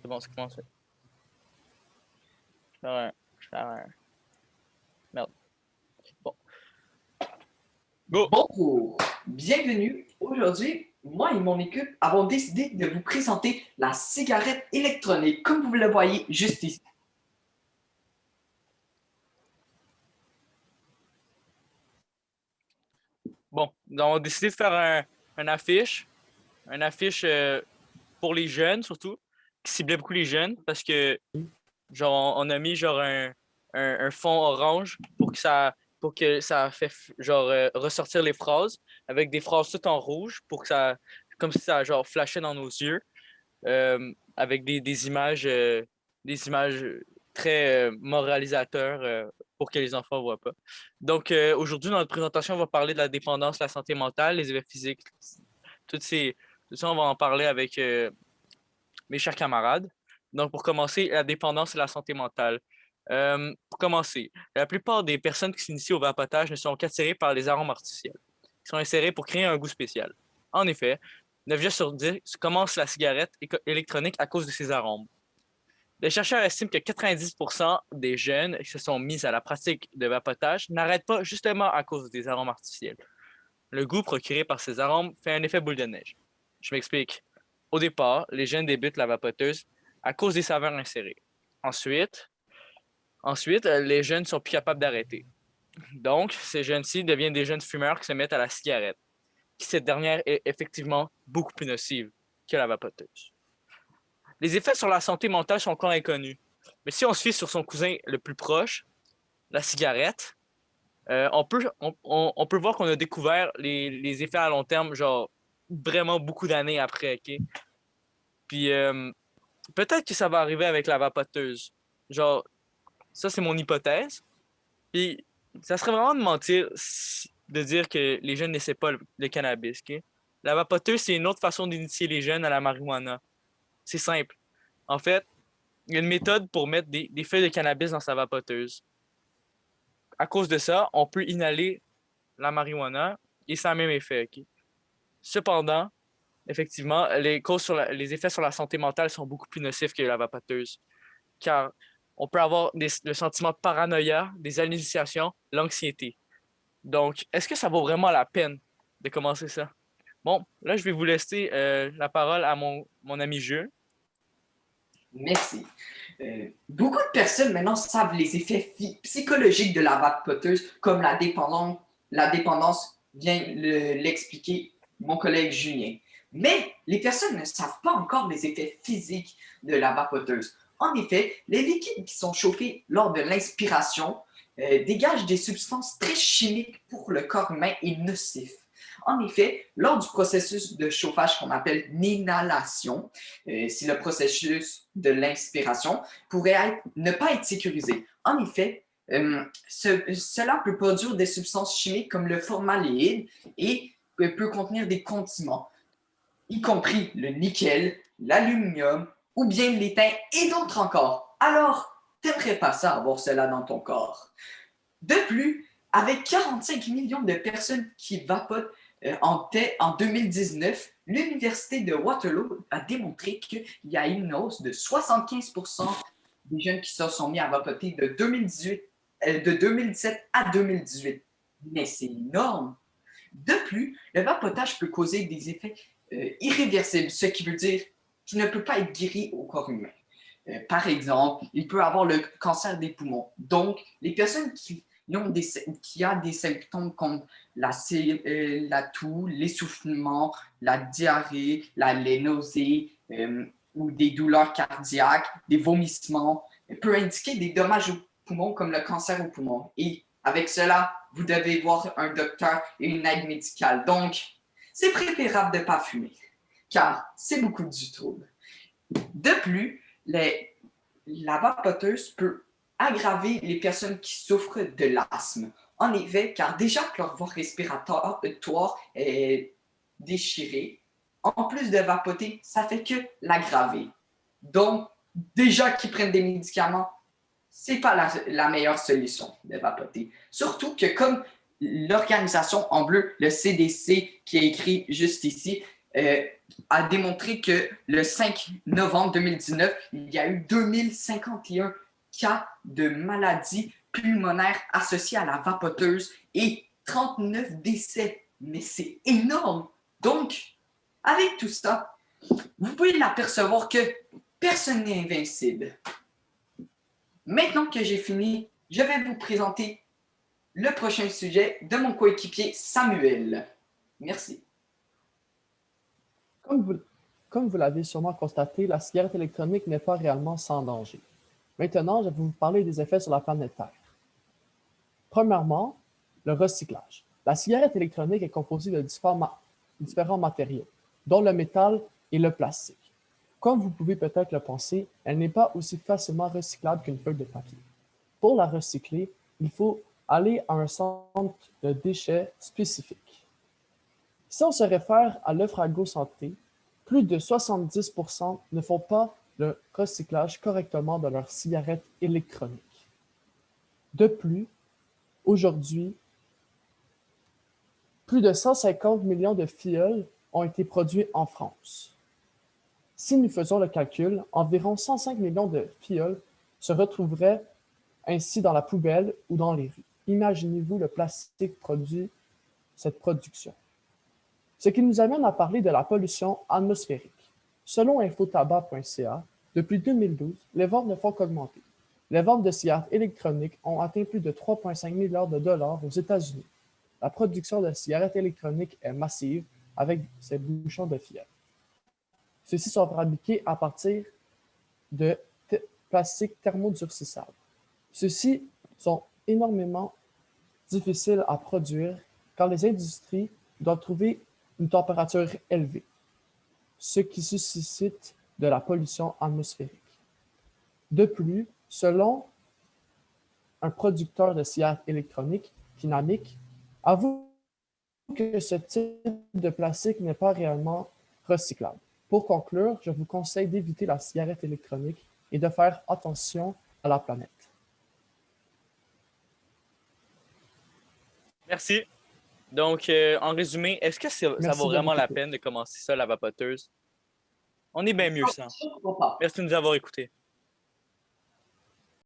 C'est bon, c'est commencé. Je vais faire un. Merde. Bon. Go! Bonjour, bienvenue. Aujourd'hui, moi et mon équipe avons décidé de vous présenter la cigarette électronique, comme vous le voyez juste ici. Bon, on a décidé de faire un affiche. Un affiche pour les jeunes, surtout, qui ciblait beaucoup les jeunes, parce que, genre, on a mis, genre, un fond orange pour que ça fait, genre, ressortir les phrases, avec des phrases toutes en rouge, pour que ça, comme si ça, genre, flashait dans nos yeux, avec des images très moralisateurs pour que les enfants ne voient pas. Donc, aujourd'hui, dans notre présentation, on va parler de la dépendance, la santé mentale, les effets physiques, toutes ces, tout ça, on va en parler avec mes chers camarades. Donc, pour commencer, la dépendance et la santé mentale. Pour commencer, la plupart des personnes qui s'initient au vapotage ne sont qu'attirées par les arômes artificiels, qui sont insérés pour créer un goût spécial. En effet, 9 sur 10 commencent la cigarette électronique à cause de ces arômes. Les chercheurs estiment que 90% des jeunes qui se sont mis à la pratique de vapotage n'arrêtent pas justement à cause des arômes artificiels. Le goût procuré par ces arômes fait un effet boule de neige. Je m'explique. Au départ, les jeunes débutent la vapoteuse à cause des saveurs insérées. Ensuite, les jeunes sont plus capables d'arrêter. Donc, ces jeunes-ci deviennent des jeunes fumeurs qui se mettent à la cigarette, qui cette dernière est effectivement beaucoup plus nocive que la vapoteuse. Les effets sur la santé mentale sont encore inconnus, mais si on se fie sur son cousin le plus proche, la cigarette, on peut voir qu'on a découvert les effets à long terme, genre vraiment beaucoup d'années après, OK? Puis peut-être que ça va arriver avec la vapoteuse. Genre, ça, c'est mon hypothèse. Puis ça serait vraiment de mentir de dire que les jeunes n'essaient pas le cannabis, OK? La vapoteuse, c'est une autre façon d'initier les jeunes à la marijuana. C'est simple. En fait, il y a une méthode pour mettre des feuilles de cannabis dans sa vapoteuse. À cause de ça, on peut inhaler la marijuana et ça a le même effet, OK? Cependant, effectivement, les effets sur la santé mentale sont beaucoup plus nocifs que la vapoteuse, car on peut avoir le sentiment de paranoïa, des hallucinations, l'anxiété. Donc, est-ce que ça vaut vraiment la peine de commencer ça? Bon, là, je vais vous laisser la parole à mon ami Jules. Merci. Beaucoup de personnes maintenant savent les effets psychologiques de la vapoteuse, comme la dépendance vient l'expliquer mon collègue Julien. Mais les personnes ne savent pas encore les effets physiques de la vapoteuse. En effet, les liquides qui sont chauffés lors de l'inspiration dégagent des substances très chimiques pour le corps humain et nocifs. En effet, lors du processus de chauffage qu'on appelle l'inhalation, si le processus de l'inspiration ne pas être sécurisé. En effet, cela peut produire des substances chimiques comme le formaldéhyde et peut contenir des condiments, y compris le nickel, l'aluminium ou bien l'étain et d'autres encore. Alors, t'aimerais pas ça avoir cela dans ton corps. De plus, avec 45 millions de personnes qui vapotent en 2019, l'Université de Waterloo a démontré qu'il y a une hausse de 75% des jeunes qui se sont mis à vapoter de 2017 à 2018. Mais c'est énorme! De plus, le vapotage peut causer des effets irréversibles, ce qui veut dire qu'il ne peut pas être guéri au corps humain. Par exemple, il peut avoir le cancer des poumons. Donc, les personnes qui ont des symptômes comme la toux, l'essoufflement, la diarrhée, les nausées ou des douleurs cardiaques, des vomissements, peut indiquer des dommages aux poumons comme le cancer aux poumons. Et avec cela, vous devez voir un docteur et une aide médicale. Donc, c'est préférable de ne pas fumer, car c'est beaucoup du trouble. De plus, la vapoteuse peut aggraver les personnes qui souffrent de l'asthme. En effet, car déjà que leur voie respiratoire est déchirée, en plus de vapoter, ça fait que l'aggraver. Donc, déjà qu'ils prennent des médicaments, c'est pas la meilleure solution de vapoter. Surtout que comme l'organisation en bleu, le CDC, qui est écrit juste ici, a démontré que le 5 novembre 2019, il y a eu 2051 cas de maladies pulmonaires associées à la vapoteuse et 39 décès. Mais c'est énorme! Donc, avec tout ça, vous pouvez l'apercevoir que personne n'est invincible. Maintenant que j'ai fini, je vais vous présenter le prochain sujet de mon coéquipier Samuel. Merci. Comme vous l'avez sûrement constaté, la cigarette électronique n'est pas réellement sans danger. Maintenant, je vais vous parler des effets sur la planète Terre. Premièrement, le recyclage. La cigarette électronique est composée de différents matériaux, dont le métal et le plastique. Comme vous pouvez peut-être le penser, elle n'est pas aussi facilement recyclable qu'une feuille de papier. Pour la recycler, il faut aller à un centre de déchets spécifique. Si on se réfère à l'Eufrago Santé, plus de 70% ne font pas le recyclage correctement de leurs cigarettes électroniques. De plus, aujourd'hui, plus de 150 millions de fioles ont été produits en France. Si nous faisons le calcul, environ 105 millions de fioles se retrouveraient ainsi dans la poubelle ou dans les rues. Imaginez-vous le plastique produit cette production. Ce qui nous amène à parler de la pollution atmosphérique. Selon infotabac.ca, depuis 2012, les ventes ne font qu'augmenter. Les ventes de cigarettes électroniques ont atteint plus de 3,5 milliards de dollars aux États-Unis. La production de cigarettes électroniques est massive avec ces bouchons de fiel. Ceux-ci sont fabriqués à partir de plastique thermodurcissable. Ceux-ci sont énormément difficiles à produire car les industries doivent trouver une température élevée, ce qui suscite de la pollution atmosphérique. De plus, selon un producteur de cigarettes électroniques, Dynamic, avoue que ce type de plastique n'est pas réellement recyclable. Pour conclure, je vous conseille d'éviter la cigarette électronique et de faire attention à la planète. Merci. Donc, en résumé, est-ce que ça vaut vraiment la peine de commencer ça, la vapoteuse? On est bien mieux sans. Merci de nous avoir écoutés.